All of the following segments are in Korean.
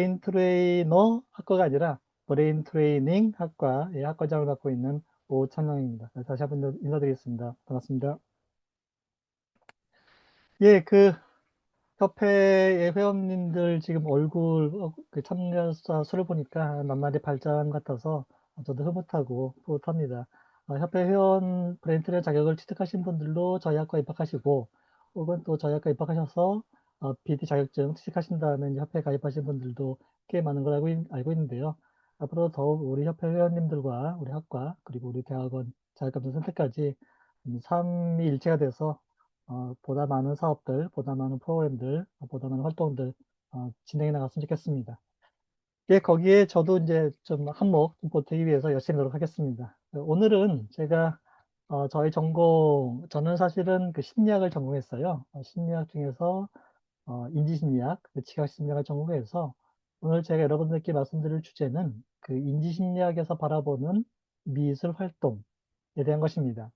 브레인 트레이너 학과가 아니라 브레인 트레이닝 학과의 학과장을 맡고 있는 오찬영입니다. 다시 한번 인사드리겠습니다. 반갑습니다. 예, 협회의 회원님들 지금 얼굴, 참여자 수를 보니까 만만히 발전 같아서 저도 흐뭇하고 뿌듯합니다. 협회 회원 브레인 트레이너 자격을 취득하신 분들도 저희 학과 입학하시고, 혹은 또 저희 학과 입학하셔서 BT 자격증 취득하신 다음에 이제 협회에 가입하신 분들도 꽤 많은 걸 알고 있는데요. 앞으로 더욱 우리 협회 회원님들과 우리 학과, 그리고 우리 대학원 자격감정 선택까지 삼위일체가 돼서 보다 많은 사업들, 보다 많은 프로그램들, 보다 많은 활동들 진행해 나갔으면 좋겠습니다. 예, 거기에 저도 이제 좀 한몫 좀 보태기 위해서 열심히 노력하겠습니다. 오늘은 제가 저희 전공, 저는 사실은 심리학을 전공했어요. 심리학 중에서 인지심리학, 지각심리학을 전공해서 오늘 제가 여러분들께 말씀드릴 주제는 인지심리학에서 바라보는 미술 활동에 대한 것입니다.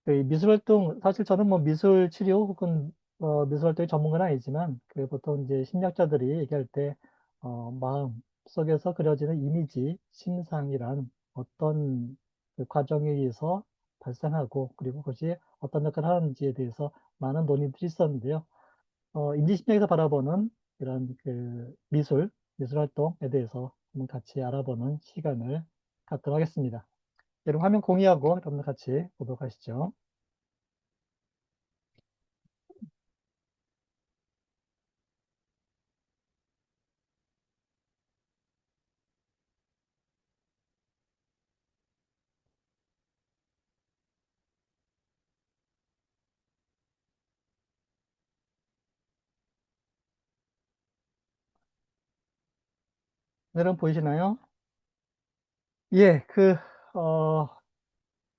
미술 활동, 사실 저는 뭐 미술 치료 혹은 미술 활동의 전문가는 아니지만, 보통 이제 심리학자들이 얘기할 때, 마음 속에서 그려지는 이미지, 심상이란 어떤 과정에 의해서 발생하고, 그리고 그것이 어떤 역할을 하는지에 대해서 많은 논의들이 있었는데요. 인지심리학에서 바라보는 이런 미술 활동에 대해서 한번 같이 알아보는 시간을 갖도록 하겠습니다. 여러분 화면 공유하고 여러분들 같이 보도록 하시죠. 여러분 보이시나요? 예, 어,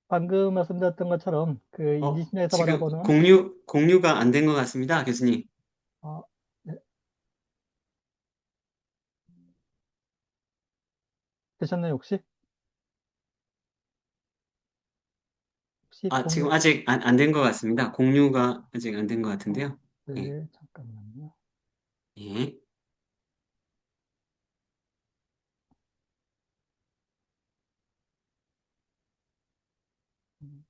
방금 말씀드렸던 것처럼 인지심리학에서 지금 바라보는, 공유가 안 된 것 같습니다, 교수님. 어, 네, 되셨나요, 혹시? 혹시 지금 공유, 아직 안 된 것 같습니다. 공유가 아직 안 된 것 어, 같은데요. 예, 네, 잠깐만요. 예. 음,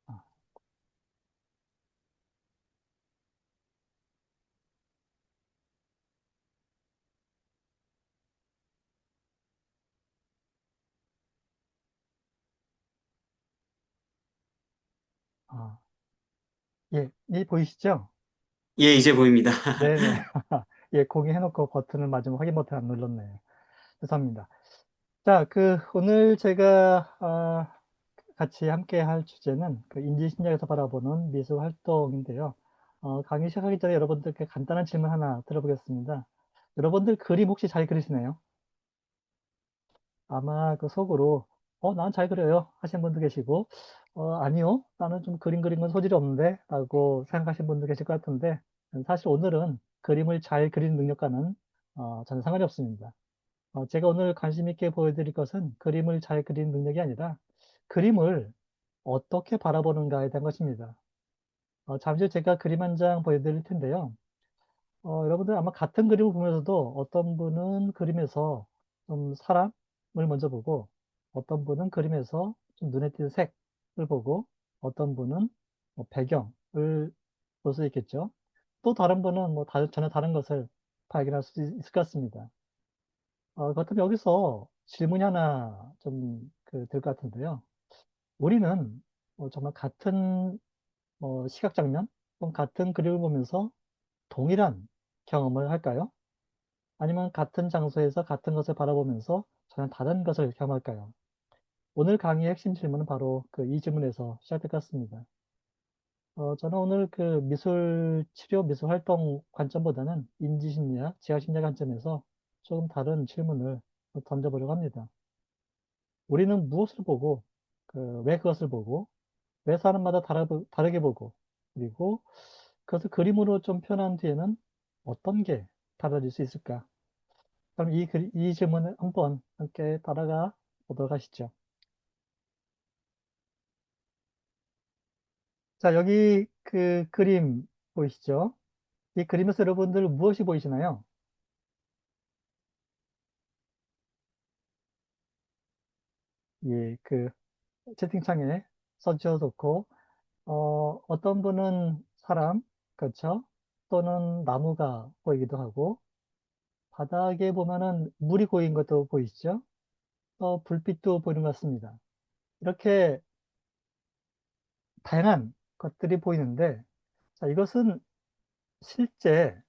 아, 아, 예, 이 보이시죠? 예, 이제 보입니다. 네네. 예, 공유해놓고 버튼을 맞으면 확인 버튼 안 눌렀네요. 죄송합니다. 자, 오늘 제가 같이 함께 할 주제는 인지심리학에서 바라보는 미술 활동인데요. 강의 시작하기 전에 여러분들께 간단한 질문 하나 들어보겠습니다. 여러분들 그림 혹시 잘 그리시나요? 아마 속으로, 난 잘 그려요. 하시는 분도 계시고, 아니요. 나는 좀 그림 그리는 건 소질이 없는데, 라고 생각하시는 분도 계실 것 같은데, 사실 오늘은 그림을 잘 그리는 능력과는 전혀 상관이 없습니다. 제가 오늘 관심 있게 보여드릴 것은 그림을 잘 그리는 능력이 아니라 그림을 어떻게 바라보는가에 대한 것입니다. 잠시 후 제가 그림 한 장 보여드릴 텐데요. 여러분들 아마 같은 그림을 보면서도 어떤 분은 그림에서 좀 사람을 먼저 보고, 어떤 분은 그림에서 좀 눈에 띄는 색을 보고, 어떤 분은 뭐 배경을 볼 수 있겠죠. 또 다른 분은 뭐 전혀 다른 것을 발견할 수 있을 것 같습니다. 그렇다면 여기서 질문이 하나 좀 들 것 같은데요. 우리는 정말 같은 시각 장면, 또는 같은 그림을 보면서 동일한 경험을 할까요? 아니면 같은 장소에서 같은 것을 바라보면서 전혀 다른 것을 경험할까요? 오늘 강의의 핵심 질문은 바로 이 질문에서 시작될 것 같습니다. 저는 오늘 미술 치료, 미술 활동 관점보다는 인지심리학, 지각심리학 관점에서 조금 다른 질문을 던져보려고 합니다. 우리는 무엇을 보고, 왜 그것을 보고, 왜 사람마다 다르게 보고, 그리고 그것을 그림으로 좀 표현한 뒤에는 어떤 게 달라질 수 있을까? 그럼 이 질문을 한번 함께 따라가 보도록 하시죠. 자, 여기 그림 보이시죠? 이 그림에서 여러분들 무엇이 보이시나요? 예, 그 채팅창에 써주셔도 좋고, 어떤 분은 사람, 그렇죠? 또는 나무가 보이기도 하고, 바닥에 보면은 물이 고인 것도 보이시죠? 불빛도 보이는 것 같습니다. 이렇게 다양한 것들이 보이는데, 자, 이것은 실제,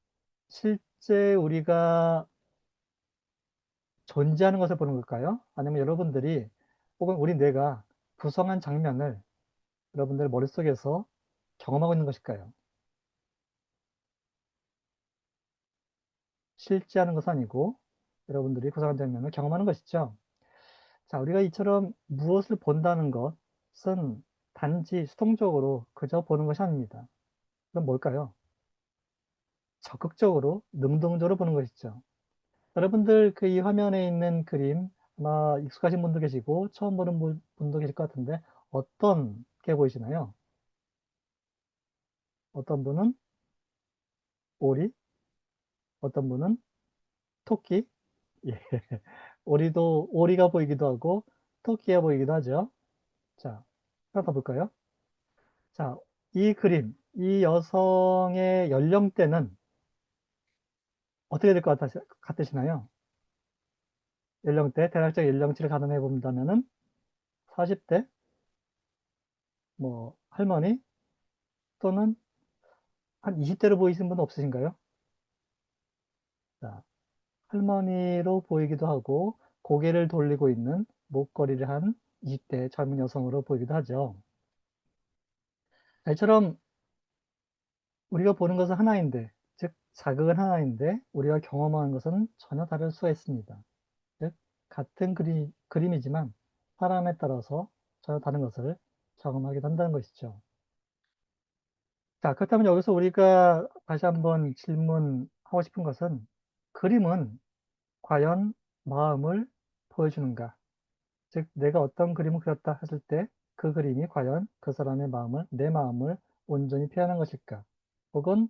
실제 우리가 존재하는 것을 보는 걸까요? 아니면 여러분들이, 혹은 우리 뇌가 구성한 장면을 여러분들 머릿속에서 경험하고 있는 것일까요? 실제하는 것은 아니고, 여러분들이 구성한 장면을 경험하는 것이죠. 자, 우리가 이처럼 무엇을 본다는 것은 단지 수동적으로 그저 보는 것이 아닙니다. 그럼 뭘까요? 적극적으로, 능동적으로 보는 것이죠. 여러분들 그 이 화면에 있는 그림 아마 익숙하신 분도 계시고 처음 보는 분도 계실 것 같은데 어떤 게 보이시나요? 어떤 분은 오리, 어떤 분은 토끼, 예. 오리가 보이기도 하고 토끼가 보이기도 하죠. 자, 하나 더 볼까요? 자, 이 그림, 이 여성의 연령대는 어떻게 될 것 같으시나요? 연령대, 대략적 연령치를 가늠해 본다면은 40대, 뭐 할머니 또는 한 20대로 보이시는 분 없으신가요? 자, 할머니로 보이기도 하고 고개를 돌리고 있는 목걸이를 한 20대 젊은 여성으로 보이기도 하죠. 이처럼 우리가 보는 것은 하나인데, 즉 자극은 하나인데 우리가 경험하는 것은 전혀 다를 수가 있습니다. 즉 같은 그림이지만 사람에 따라서 전혀 다른 것을 경험하게 한다는 것이죠. 자, 그렇다면 여기서 우리가 다시 한번 질문하고 싶은 것은 그림은 과연 마음을 보여주는가? 즉, 내가 어떤 그림을 그렸다 했을 때 그 그림이 과연 그 사람의 마음을, 내 마음을 온전히 표현한 것일까? 혹은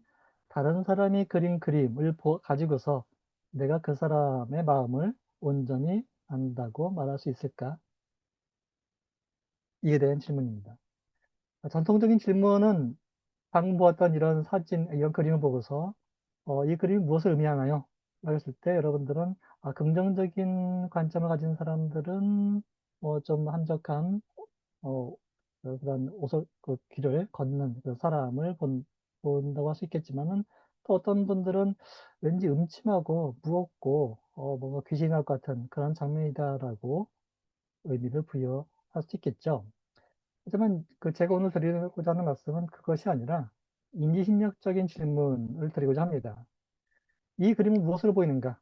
다른 사람이 그린 그림을 가지고서 내가 그 사람의 마음을 온전히 안다고 말할 수 있을까? 이에 대한 질문입니다. 전통적인 질문은 방금 보았던 이런 사진, 이런 그림을 보고서 이 그림이 무엇을 의미하나요? 라고 했을 때 여러분들은 긍정적인 관점을 가진 사람들은 좀 한적한 어, 그런 그 길을 걷는 그 사람을 본다고 할 수 있겠지만은 또 어떤 분들은 왠지 음침하고 무겁고 뭔가 귀신이 나올 것 같은 그런 장면이다라고 의미를 부여할 수 있겠죠. 하지만 그 제가 오늘 드리고자 하는 말씀은 그것이 아니라 인지심리학적인 질문을 드리고자 합니다. 이 그림은 무엇으로 보이는가?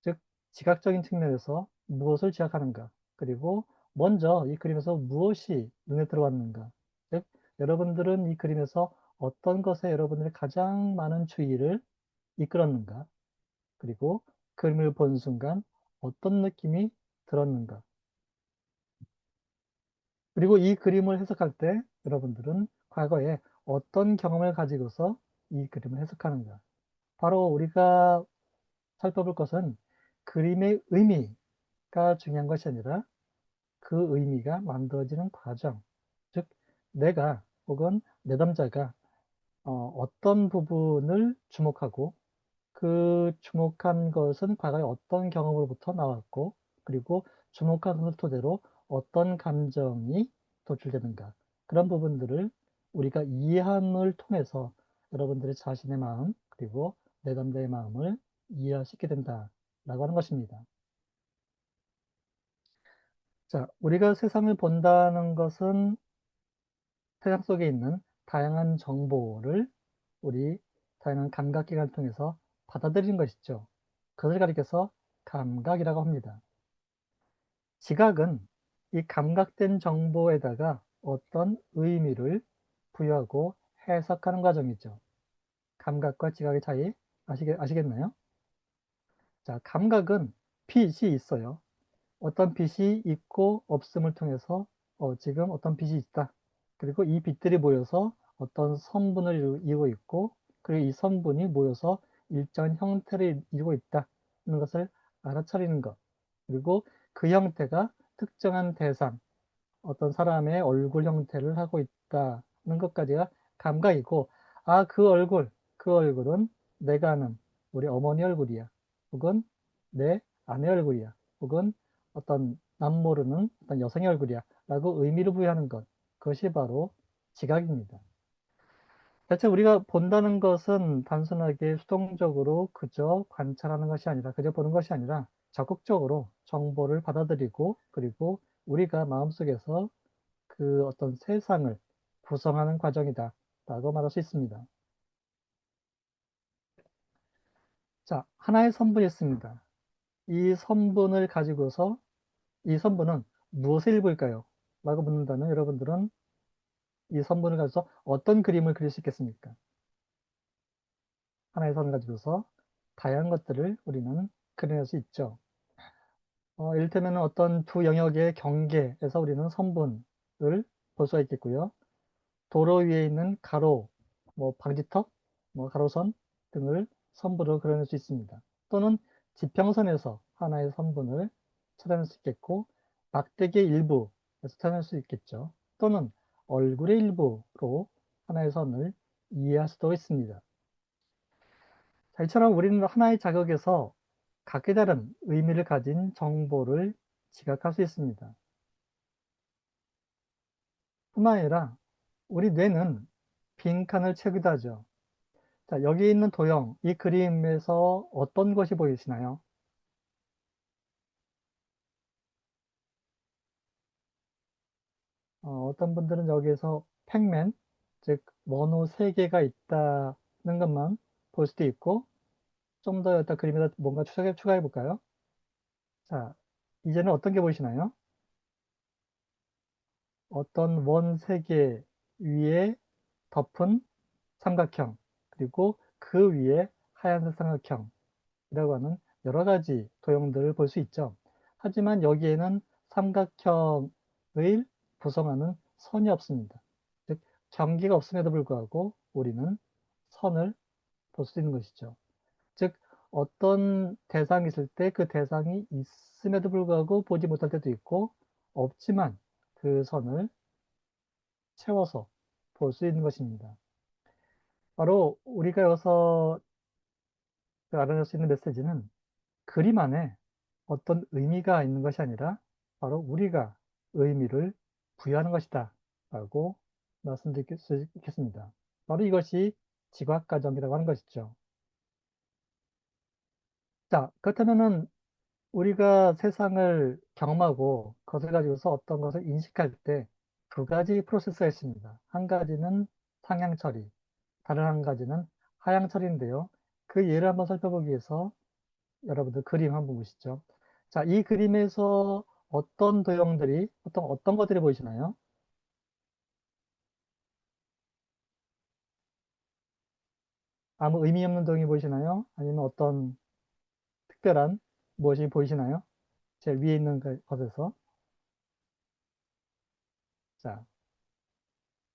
즉, 지각적인 측면에서 무엇을 지각하는가? 그리고 먼저 이 그림에서 무엇이 눈에 들어왔는가? 즉, 여러분들은 이 그림에서 어떤 것에 여러분들의 가장 많은 주의를 이끌었는가? 그리고 그림을 본 순간 어떤 느낌이 들었는가? 그리고 이 그림을 해석할 때 여러분들은 과거에 어떤 경험을 가지고서 이 그림을 해석하는가? 바로 우리가 살펴볼 것은 그림의 의미가 중요한 것이 아니라 그 의미가 만들어지는 과정, 즉 내가 혹은 내담자가 어떤 부분을 주목하고 그 주목한 것은 과거에 어떤 경험으로부터 나왔고 그리고 주목한 것을 토대로 어떤 감정이 도출되는가 그런 부분들을 우리가 이해함을 통해서 여러분들의 자신의 마음 그리고 내담자의 마음을 이해할 수 있게 된다라고 하는 것입니다. 자, 우리가 세상을 본다는 것은 세상 속에 있는 다양한 정보를 우리 다양한 감각기관을 통해서 받아들이는 것이죠. 그것을 가리켜서 감각이라고 합니다. 지각은 이 감각된 정보에다가 어떤 의미를 부여하고 해석하는 과정이죠. 감각과 지각의 차이 아시겠나요? 자, 감각은 빛이 있어요. 어떤 빛이 있고 없음을 통해서 지금 어떤 빛이 있다. 그리고 이 빛들이 모여서 어떤 성분을 이루고 있고 그리고 이 성분이 모여서 일정한 형태를 이루고 있다. 는 것을 알아차리는 것. 그리고 그 형태가 특정한 대상, 어떤 사람의 얼굴 형태를 하고 있다는 것까지가 감각이고, 아, 그 얼굴은 내가 아는 우리 어머니 얼굴이야. 혹은 내 아내 얼굴이야. 혹은 어떤 남 모르는 어떤 여성의 얼굴이야. 라고 의미를 부여하는 것. 그것이 바로 지각입니다. 대체 우리가 본다는 것은 단순하게 수동적으로 그저 관찰하는 것이 아니라, 그저 보는 것이 아니라 적극적으로 정보를 받아들이고, 그리고 우리가 마음속에서 그 어떤 세상을 구성하는 과정이다 라고 말할 수 있습니다. 자, 하나의 선분이 있습니다. 이 선분을 가지고서 이 선분은 무엇을 일부일까요? 라고 묻는다면 여러분들은 이 선분을 가지고서 어떤 그림을 그릴 수 있겠습니까? 하나의 선을 가지고서 다양한 것들을 우리는 그려낼 수 있죠. 이를테면 어떤 두 영역의 경계에서 우리는 선분을 볼 수가 있겠고요. 도로 위에 있는 가로, 뭐 방지턱, 뭐 가로선 등을 선분으로 그려낼 수 있습니다. 또는 지평선에서 하나의 선분을 찾아낼 수 있겠고, 막대기의 일부에서 찾아낼 수 있겠죠. 또는 얼굴의 일부로 하나의 선을 이해할 수도 있습니다. 자, 이처럼 우리는 하나의 자극에서 각기 다른 의미를 가진 정보를 지각할 수 있습니다. 뿐만 아니라 우리 뇌는 빈칸을 채우기도 하죠. 자, 여기 있는 도형, 이 그림에서 어떤 것이 보이시나요? 어떤 분들은 여기에서 팩맨, 즉 원호 3개가 있다는 것만 볼 수도 있고, 좀 더 여기다 그림에다 뭔가 추가해 볼까요? 자, 이제는 어떤 게 보이시나요? 어떤 원 3개 위에 덮은 삼각형, 그리고 그 위에 하얀색 삼각형이라고 하는 여러 가지 도형들을 볼 수 있죠. 하지만 여기에는 삼각형을 구성하는 선이 없습니다. 즉, 경계가 없음에도 불구하고 우리는 선을 볼 수 있는 것이죠. 즉, 어떤 대상이 있을 때 그 대상이 있음에도 불구하고 보지 못할 때도 있고, 없지만 그 선을 채워서 볼 수 있는 것입니다. 바로 우리가 여기서 알아낼 수 있는 메시지는 그림 안에 어떤 의미가 있는 것이 아니라 바로 우리가 의미를 부여하는 것이다 라고 말씀드릴 수 있겠습니다. 바로 이것이 지각과정이라고 하는 것이죠. 자, 그렇다면은 우리가 세상을 경험하고 그것을 가지고서 어떤 것을 인식할 때 두 가지 프로세스가 있습니다. 한 가지는 상향 처리, 다른 한 가지는 하향 처리인데요. 그 예를 한번 살펴보기 위해서 여러분들 그림 한번 보시죠. 자, 이 그림에서 어떤 도형들이, 어떤 것들이 보이시나요? 아무 의미 없는 도형이 보이시나요? 아니면 어떤 특별한 무엇이 보이시나요? 제 위에 있는 것에서. 자,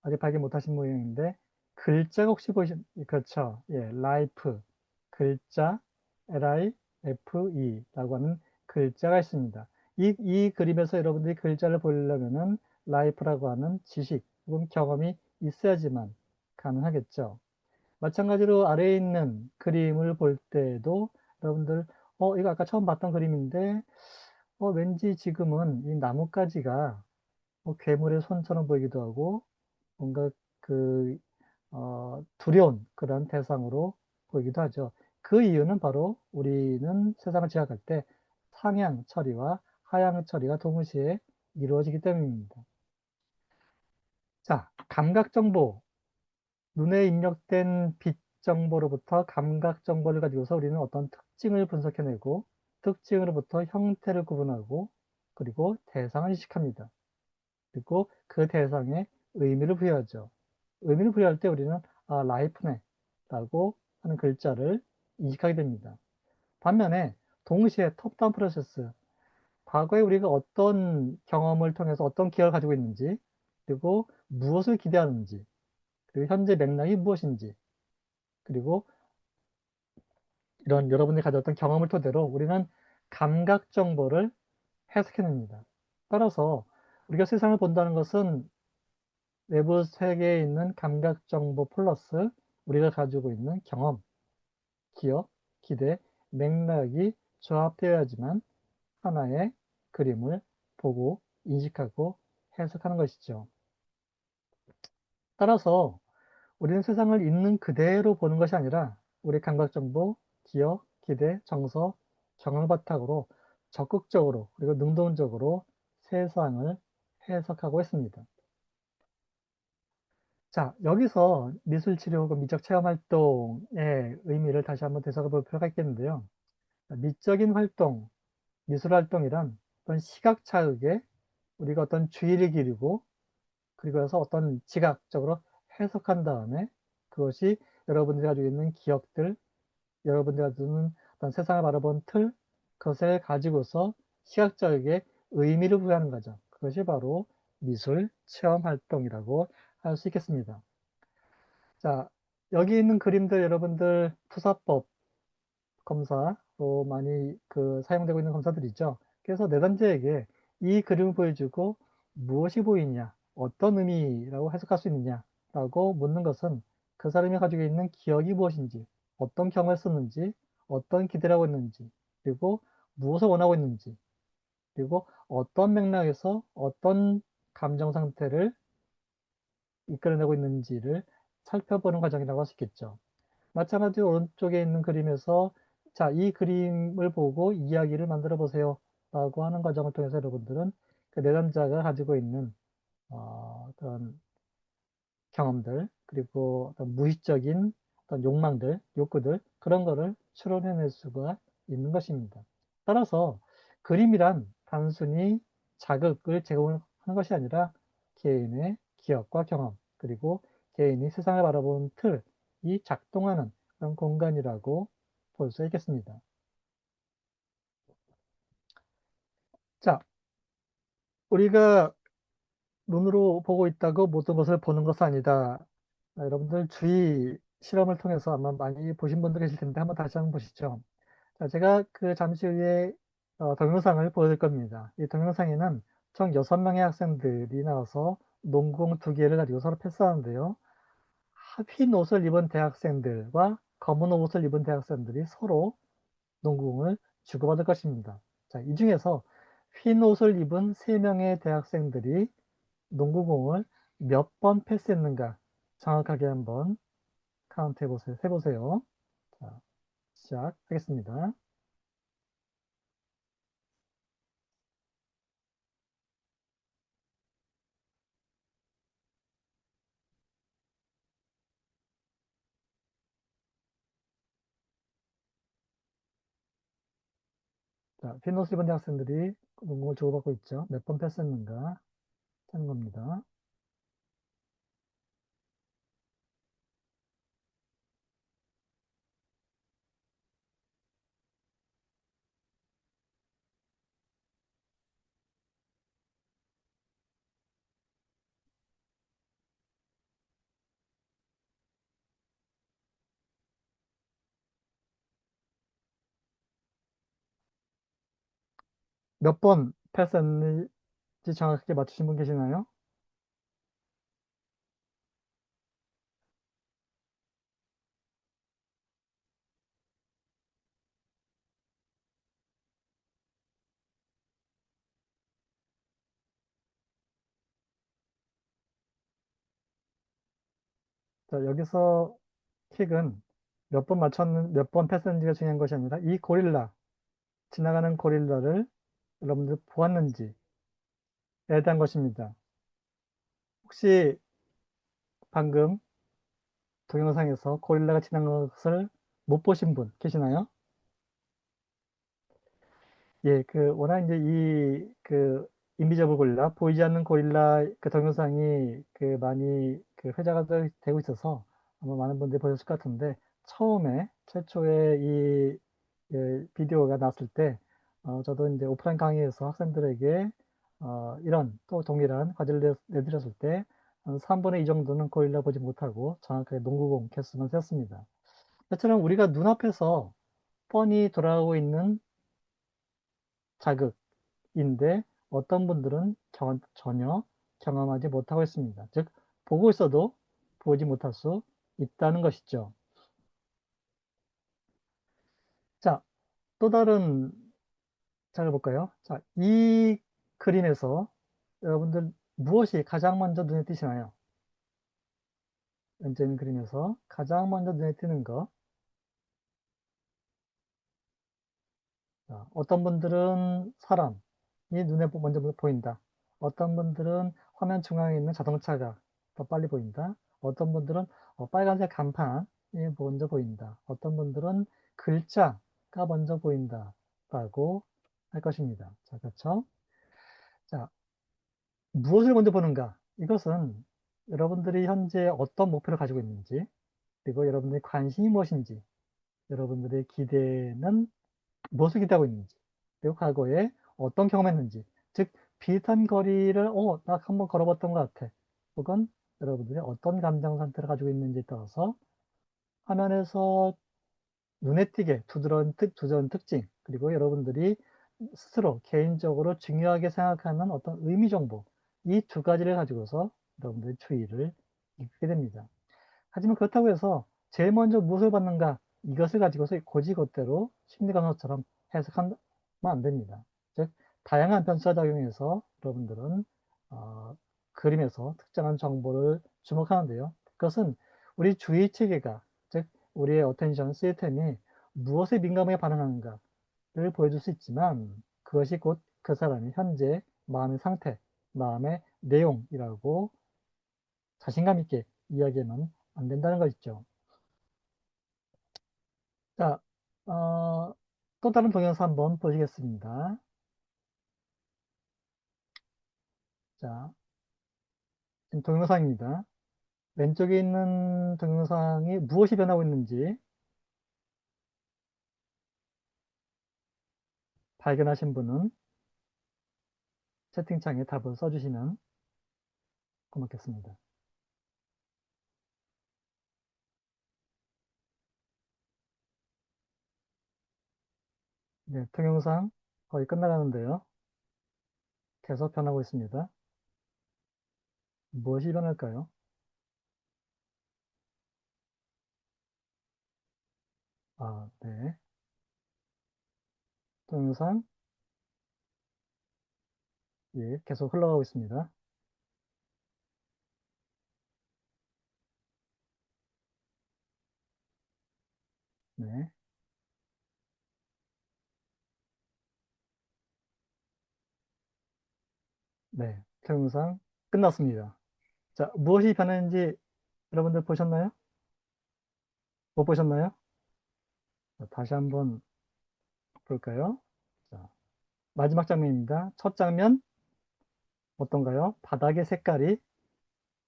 아직 발견 못하신 모양인데, 글자가 혹시 그렇죠. 예, life. 글자, L-I-F-E라고 하는 글자가 있습니다. 이 그림에서 여러분들이 글자를 보려면은 life라고 하는 지식 혹은 경험이 있어야지만 가능하겠죠. 마찬가지로 아래에 있는 그림을 볼 때도 여러분들, 이거 아까 처음 봤던 그림인데, 왠지 지금은 이 나뭇가지가 괴물의 손처럼 보이기도 하고, 뭔가 그, 두려운 그런 대상으로 보이기도 하죠. 그 이유는 바로 우리는 세상을 지각할 때 상향 처리와 하향 처리가 동시에 이루어지기 때문입니다. 자, 감각 정보. 눈에 입력된 빛 정보로부터 감각 정보를 가지고서 우리는 어떤 특징을 분석해내고 특징으로부터 형태를 구분하고 그리고 대상을 인식합니다. 그리고 그 대상에 의미를 부여하죠. 의미를 부여할 때 우리는 라이프네 라고 하는 글자를 인식하게 됩니다. 반면에 동시에 톱다운 프로세스, 과거에 우리가 어떤 경험을 통해서 어떤 기억을 가지고 있는지 그리고 무엇을 기대하는지 그리고 현재 맥락이 무엇인지 그리고 이런 여러분이 가졌던 경험을 토대로 우리는 감각 정보를 해석해냅니다. 따라서 우리가 세상을 본다는 것은 외부 세계에 있는 감각 정보 플러스 우리가 가지고 있는 경험, 기억, 기대, 맥락이 조합되어야지만 하나의 그림을 보고 인식하고 해석하는 것이죠. 따라서 우리는 세상을 있는 그대로 보는 것이 아니라 우리 감각 정보, 기억, 기대, 정서, 경험 바탕으로 적극적으로 그리고 능동적으로 세상을 해석하고 있습니다. 자, 여기서 미술치료 혹은 미적 체험 활동의 의미를 다시 한번 되살아 볼 필요가 있겠는데요. 미적인 활동, 미술 활동이란 어떤 시각 자극에 우리가 어떤 주의를 기울이고 그리고 해서 어떤 지각적으로 해석한 다음에 그것이 여러분들이 가지고 있는 기억들, 여러분들이 가지고 있는 어떤 세상을 바라본 틀, 그것을 가지고서 시각자극에 의미를 부여하는 거죠. 그것이 바로 미술 체험 활동이라고 할 수 있겠습니다. 자, 여기 있는 그림들 여러분들 투사법 검사로 많이 사용되고 있는 검사들이 있죠. 그래서 내담자에게 이 그림을 보여주고 무엇이 보이냐, 어떤 의미라고 해석할 수 있느냐라고 묻는 것은 그 사람이 가지고 있는 기억이 무엇인지, 어떤 경험을 썼는지, 어떤 기대를 하고 있는지, 그리고 무엇을 원하고 있는지, 그리고 어떤 맥락에서 어떤 감정 상태를 이끌어내고 있는지를 살펴보는 과정이라고 할 수 있겠죠. 마찬가지로 오른쪽에 있는 그림에서 자, 이 그림을 보고 이야기를 만들어 보세요 라고 하는 과정을 통해서 여러분들은 그 내담자가 가지고 있는 어떤 경험들 그리고 어떤 무의식적인 어떤 욕망들, 욕구들 그런 거를 추론해낼 수가 있는 것입니다. 따라서 그림이란 단순히 자극을 제공하는 것이 아니라 개인의 기억과 경험 그리고 개인이 세상을 바라보는 틀이 작동하는 그런 공간이라고 볼 수 있겠습니다. 자, 우리가 눈으로 보고 있다고 모든 것을 보는 것은 아니다. 여러분들 주의 실험을 통해서 아마 많이 보신 분들 계실 텐데 한번 다시 한번 보시죠. 자, 제가 잠시 후에 동영상을 보여드릴 겁니다. 이 동영상에는 총 6명의 학생들이 나와서 농구공 2개를 가지고 서로 패스하는데요. 흰 옷을 입은 대학생들과 검은 옷을 입은 대학생들이 서로 농구공을 주고받을 것입니다. 자, 이 중에서 흰 옷을 입은 3명의 대학생들이 농구공을 몇 번 패스했는가 정확하게 한번 카운트 해보세요. 해보세요. 자, 시작하겠습니다. 자, 핀노스 입은 대학생들이 농구공을 주고받고 있죠. 몇 번 패스했는가 하는 겁니다. 몇 번 패스했는지 정확하게 맞추신 분 계시나요? 자, 여기서 킥은 몇 번 패스했는지가 중요한 것이 아니라 이 고릴라, 지나가는 고릴라를 여러분들 보았는지에 대한 것입니다. 혹시 방금 동영상에서 고릴라가 지나간 것을 못 보신 분 계시나요? 예, 워낙 이제 인비저블 고릴라, 보이지 않는 고릴라 동영상이 많이 회자가 되고 있어서 아마 많은 분들이 보셨을 것 같은데, 처음에, 최초에 비디오가 나왔을 때, 저도 이제 오프라인 강의에서 학생들에게, 이런 또 동일한 과제를 내드렸을 때, 한 3분의 2 정도는 고릴라 보지 못하고 정확하게 농구공 개수만 세었습니다. 이처럼 우리가 눈앞에서 뻔히 돌아가고 있는 자극인데 어떤 분들은 전혀 경험하지 못하고 있습니다. 즉, 보고 있어도 보지 못할 수 있다는 것이죠. 자, 또 다른 잘 볼까요? 자, 이 그림에서 여러분들 무엇이 가장 먼저 눈에 띄시나요? 현재 있는 그림에서 가장 먼저 눈에 띄는 거. 자, 어떤 분들은 사람이 눈에 먼저 보인다. 어떤 분들은 화면 중앙에 있는 자동차가 더 빨리 보인다. 어떤 분들은 빨간색 간판이 먼저 보인다. 어떤 분들은 글자가 먼저 보인다. 라고 할 것입니다. 자, 그렇죠? 자, 무엇을 먼저 보는가? 이것은 여러분들이 현재 어떤 목표를 가지고 있는지, 그리고 여러분들의 관심이 무엇인지, 여러분들의 기대는 무엇을 기대하고 있는지, 그리고 과거에 어떤 경험했는지, 즉, 비슷한 거리를, 나 한번 걸어봤던 것 같아. 혹은 여러분들이 어떤 감정 상태를 가지고 있는지에 따라서 화면에서 눈에 띄게 두드러진 특징, 그리고 여러분들이 스스로 개인적으로 중요하게 생각하는 어떤 의미 정보, 이 두 가지를 가지고서 여러분들의 추이를 읽게 됩니다. 하지만 그렇다고 해서 제일 먼저 무엇을 받는가, 이것을 가지고서 곧이곧대로 심리간호처럼 해석하면 안 됩니다. 즉, 다양한 변수가 작용해서 여러분들은 그림에서 특정한 정보를 주목하는데요. 그것은 우리 주의 체계가, 즉 우리의 어텐션 시스템이 무엇에 민감하게 반응하는가를 보여줄 수 있지만, 그것이 곧 그 사람의 현재 마음의 상태, 마음의 내용이라고 자신감 있게 이야기하면 안 된다는 것이죠. 자, 어, 또 다른 동영상 한번 보시겠습니다. 자, 지금 동영상입니다. 왼쪽에 있는 동영상이 무엇이 변하고 있는지 발견하신 분은 채팅창에 답을 써주시면 고맙겠습니다. 네, 동영상 거의 끝나가는데요. 계속 변하고 있습니다. 무엇이 변할까요? 네. 동영상, 예, 계속 흘러가고 있습니다. 네. 네. 동영상 끝났습니다. 자, 무엇이 변했는지 여러분들 보셨나요? 못 보셨나요? 자, 다시 한번 볼까요? 자, 마지막 장면입니다. 첫 장면 어떤가요? 바닥의 색깔이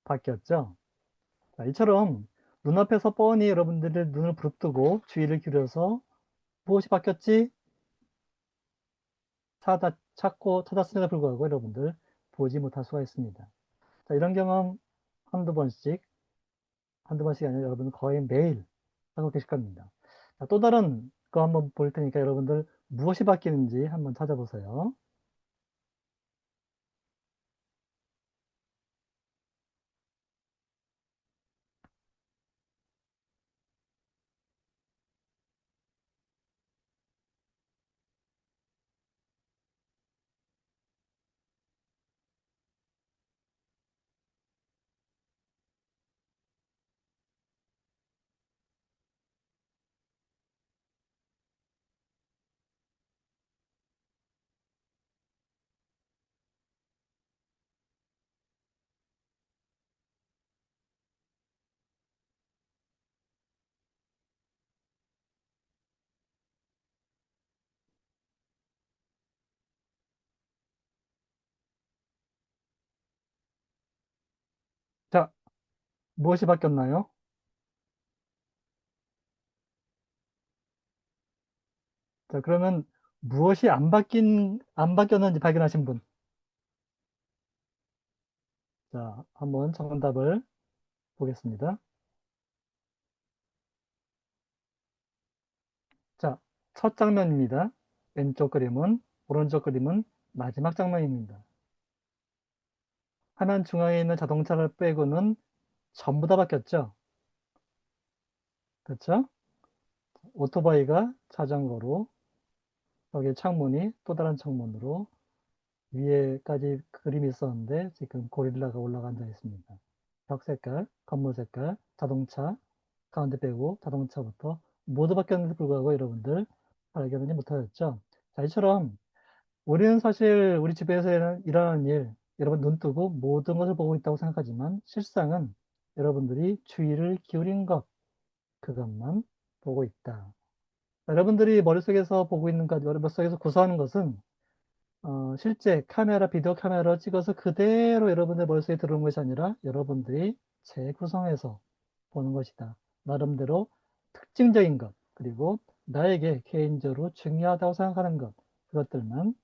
바뀌었죠? 자, 이처럼 눈앞에서 뻔히 여러분들의 눈을 부릅뜨고 주의를 기울여서 무엇이 바뀌었지? 찾았음에도 불구하고 여러분들 보지 못할 수가 있습니다. 자, 이런 경험 한두 번씩이 아니라 여러분 거의 매일 하고 계실 겁니다. 자, 또 다른 거 한번 볼 테니까 여러분들 무엇이 바뀌는지 한번 찾아보세요. 자, 무엇이 바뀌었나요? 자, 그러면 무엇이 안 바뀌었는지 발견하신 분. 자, 한번 정답을 보겠습니다. 자, 첫 장면입니다. 왼쪽 그림은, 오른쪽 그림은 마지막 장면입니다. 화면 중앙에 있는 자동차를 빼고는 전부 다 바뀌었죠. 그렇죠? 오토바이가 자전거로, 여기 창문이 또 다른 창문으로, 위에까지 그림이 있었는데 지금 고릴라가 올라가 앉아 있습니다. 벽 색깔, 건물 색깔, 자동차, 가운데 빼고 자동차부터 모두 바뀌었는데도 불구하고 여러분들 발견하지 못하셨죠? 자, 이처럼 우리는 사실 우리 집에서 일어나는 일, 여러분 눈 뜨고 모든 것을 보고 있다고 생각하지만 실상은 여러분들이 주의를 기울인 것, 그것만 보고 있다. 여러분들이 머릿속에서 보고 있는 것, 머릿속에서 구사하는 것은 실제 카메라, 비디오 카메라로 찍어서 그대로 여러분들 머릿속에 들어오는 것이 아니라 여러분들이 재구성해서 보는 것이다. 나름대로 특징적인 것, 그리고 나에게 개인적으로 중요하다고 생각하는 것, 그것들만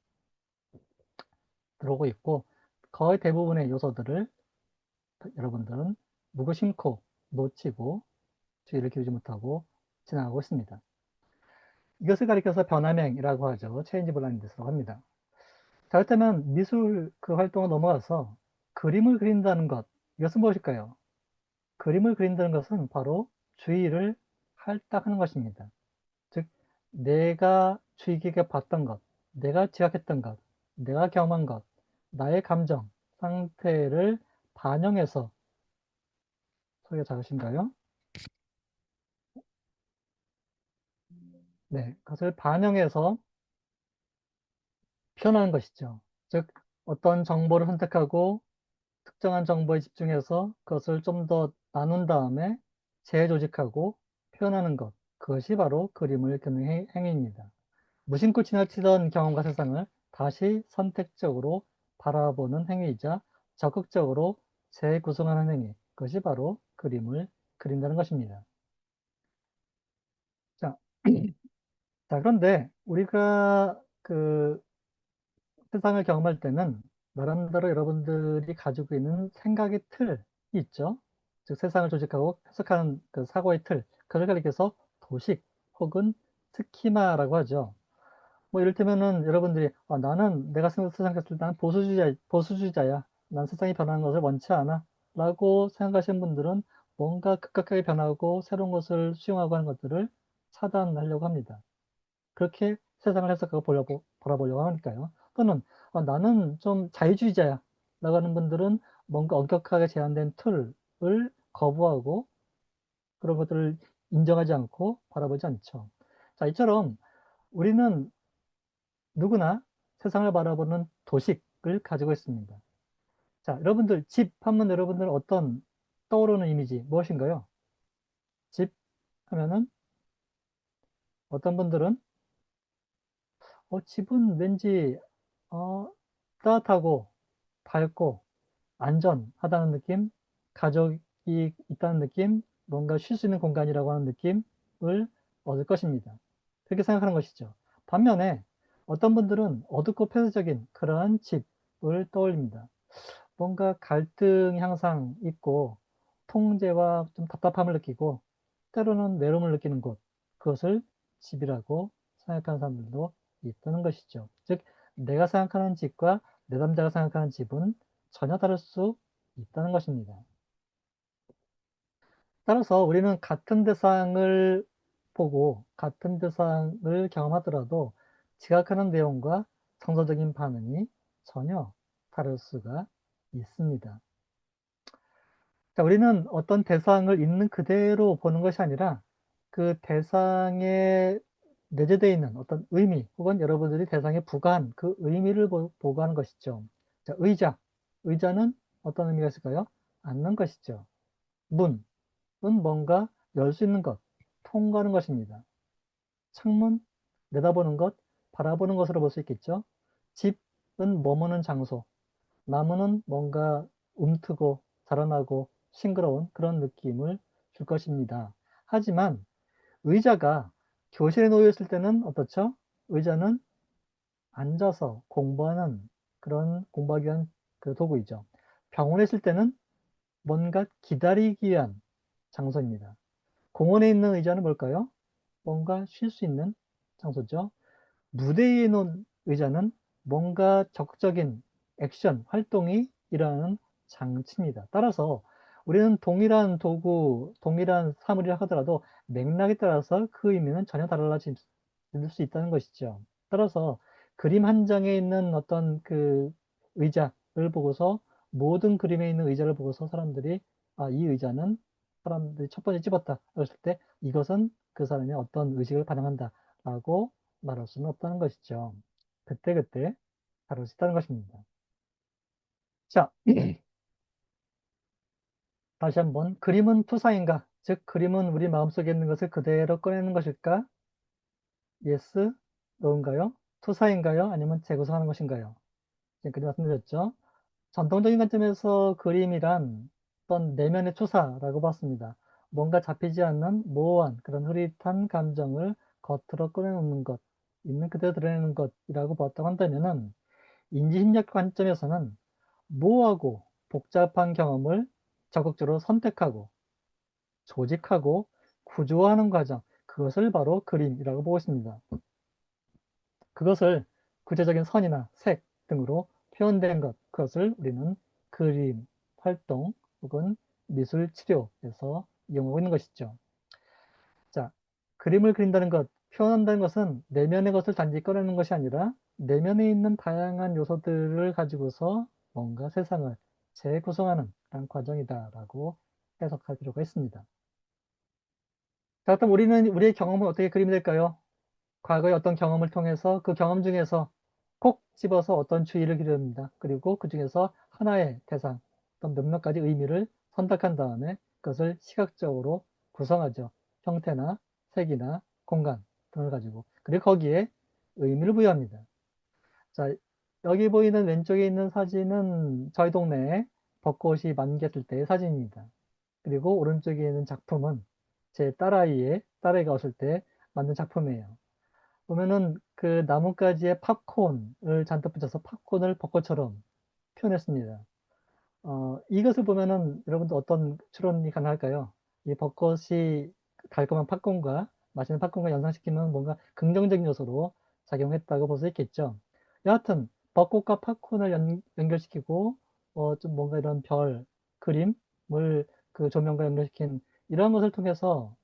들어오고 있고, 거의 대부분의 요소들을 여러분들은 무구심코 놓치고 주의를 기울이지 못하고 지나가고 있습니다. 이것을 가리켜서 변화명이라고 하죠. 체인지 블라인드스라고 합니다. 자, 그렇다면 미술 그 활동을 넘어가서 그림을 그린다는 것, 이것은 무엇일까요? 그림을 그린다는 것은 바로 주의를 할당하는 것입니다. 즉, 내가 주의 깊게 봤던 것, 내가 지각했던 것, 내가 경험한 것, 나의 감정, 상태를 반영해서, 소리가 작으신가요? 네, 그것을 반영해서 표현하는 것이죠. 즉, 어떤 정보를 선택하고 특정한 정보에 집중해서 그것을 좀 더 나눈 다음에 재조직하고 표현하는 것. 그것이 바로 그림을 그리는 행위입니다. 무심코 지나치던 경험과 세상을 다시 선택적으로 바라보는 행위이자 적극적으로 재구성하는 행위. 그것이 바로 그림을 그린다는 것입니다. 자, 자, 그런데 우리가 그 세상을 경험할 때는 나름대로 여러분들이 가지고 있는 생각의 틀이 있죠. 즉 세상을 조직하고 해석하는 그 사고의 틀, 그걸 가리켜서 도식 혹은 스키마라고 하죠. 뭐 이를테면은 여러분들이 나는 내가 생각했을 때 나는 보수주의자야. 난 세상이 변하는 것을 원치 않아. 라고 생각하시는 분들은 뭔가 급격하게 변하고 새로운 것을 수용하고 하는 것들을 차단하려고 합니다. 그렇게 세상을 해석하고 바라보려고 하니까요. 또는 나는 좀 자유주의자야 라고 하는 분들은 뭔가 엄격하게 제한된 틀을 거부하고 그런 것들을 인정하지 않고 바라보지 않죠. 자, 이처럼 우리는 누구나 세상을 바라보는 도식을 가지고 있습니다. 자, 여러분들 집 하면 여러분들 어떤 떠오르는 이미지 무엇인가요? 집 하면은 어떤 분들은 집은 왠지 어, 따뜻하고 밝고 안전하다는 느낌, 가족이 있다는 느낌, 뭔가 쉴 수 있는 공간이라고 하는 느낌을 얻을 것입니다. 그렇게 생각하는 것이죠. 반면에 어떤 분들은 어둡고 폐쇄적인 그러한 집을 떠올립니다. 뭔가 갈등이 항상 있고 통제와 좀 답답함을 느끼고 때로는 외로움을 느끼는 곳, 그것을 집이라고 생각하는 사람들도 있다는 것이죠. 즉, 내가 생각하는 집과 내 남자가 생각하는 집은 전혀 다를 수 있다는 것입니다. 따라서 우리는 같은 대상을 보고 같은 대상을 경험하더라도 지각하는 내용과 정서적인 반응이 전혀 다를 수가 있습니다. 자, 우리는 어떤 대상을 있는 그대로 보는 것이 아니라 그 대상에 내재되어 있는 어떤 의미 혹은 여러분들이 대상에 부과한 그 의미를 보고하는 것이죠. 자, 의자. 의자는 어떤 의미가 있을까요? 앉는 것이죠. 문은 뭔가 열 수 있는 것, 통과하는 것입니다. 창문, 내다보는 것, 바라보는 것으로 볼 수 있겠죠. 집은 머무는 장소, 나무는 뭔가 움트고 자라나고 싱그러운 그런 느낌을 줄 것입니다. 하지만 의자가 교실에 놓여 있을 때는 어떻죠? 의자는 앉아서 공부하는 그런 공부하기 위한 그 도구이죠. 병원에 있을 때는 뭔가 기다리기 위한 장소입니다. 공원에 있는 의자는 뭘까요? 뭔가 쉴 수 있는 장소죠. 무대 위에 놓은 의자는 뭔가 적극적인 액션, 활동이 일어나는 장치입니다. 따라서 우리는 동일한 도구, 동일한 사물이라 하더라도 맥락에 따라서 그 의미는 전혀 달라질 수 있다는 것이죠. 따라서 그림 한 장에 있는 어떤 그 의자를 보고서 모든 그림에 있는 의자를 보고서 사람들이 이 의자는 사람들이 첫 번째 집었다. 그랬을 때 이것은 그 사람의 어떤 의식을 반영한다. 라고 말할 수는 없다는 것이죠. 그때그때 다룰 수 있다는 것입니다. 자, 다시 한번 그림은 투사인가? 즉 그림은 우리 마음속에 있는 것을 그대로 꺼내는 것일까? Yes, no인가요? 투사인가요? 아니면 재구성하는 것인가요? 지금까지 말씀드렸죠. 전통적인 관점에서 그림이란 어떤 내면의 투사라고 봤습니다. 뭔가 잡히지 않는 모호한 그런 흐릿한 감정을 겉으로 꺼내놓는 것, 있는 그대로 드러내는 것이라고 봤다고 한다면은 인지심리학 관점에서는 모호하고 복잡한 경험을 적극적으로 선택하고 조직하고 구조화하는 과정, 그것을 바로 그림이라고 보고 있습니다. 그것을 구체적인 선이나 색 등으로 표현된 것, 그것을 우리는 그림, 활동 혹은 미술 치료에서 이용하고 있는 것이죠. 자, 그림을 그린다는 것, 표현한다는 것은 내면의 것을 단지 꺼내는 것이 아니라 내면에 있는 다양한 요소들을 가지고서 뭔가 세상을 재구성하는 그런 과정이다라고 해석할 필요가 있습니다. 자, 그럼 우리는 우리의 경험은 어떻게 그림이 될까요? 과거의 어떤 경험을 통해서 그 경험 중에서 콕 집어서 어떤 주의를 기울입니다. 그리고 그 중에서 하나의 대상, 어떤 몇몇 가지 의미를 선택한 다음에 그것을 시각적으로 구성하죠. 형태나 색이나 공간 등을 가지고. 그리고 거기에 의미를 부여합니다. 자, 여기 보이는 왼쪽에 있는 사진은 저희 동네에 벚꽃이 만개했을 때의 사진입니다. 그리고 오른쪽에 있는 작품은 제 딸아이가 왔을 때 만든 작품이에요. 보면은 그 나뭇가지에 팝콘을 잔뜩 붙여서 팝콘을 벚꽃처럼 표현했습니다. 이것을 보면은 여러분들 어떤 추론이 가능할까요? 이 벚꽃이 달콤한 팝콘과 맛있는 팝콘과 연상시키면 뭔가 긍정적인 요소로 작용했다고 볼 수 있겠죠. 여하튼 벚꽃과 팝콘을 연결시키고 좀 뭔가 이런 별, 그림을 그 조명과 연결시킨 이런 것을 통해서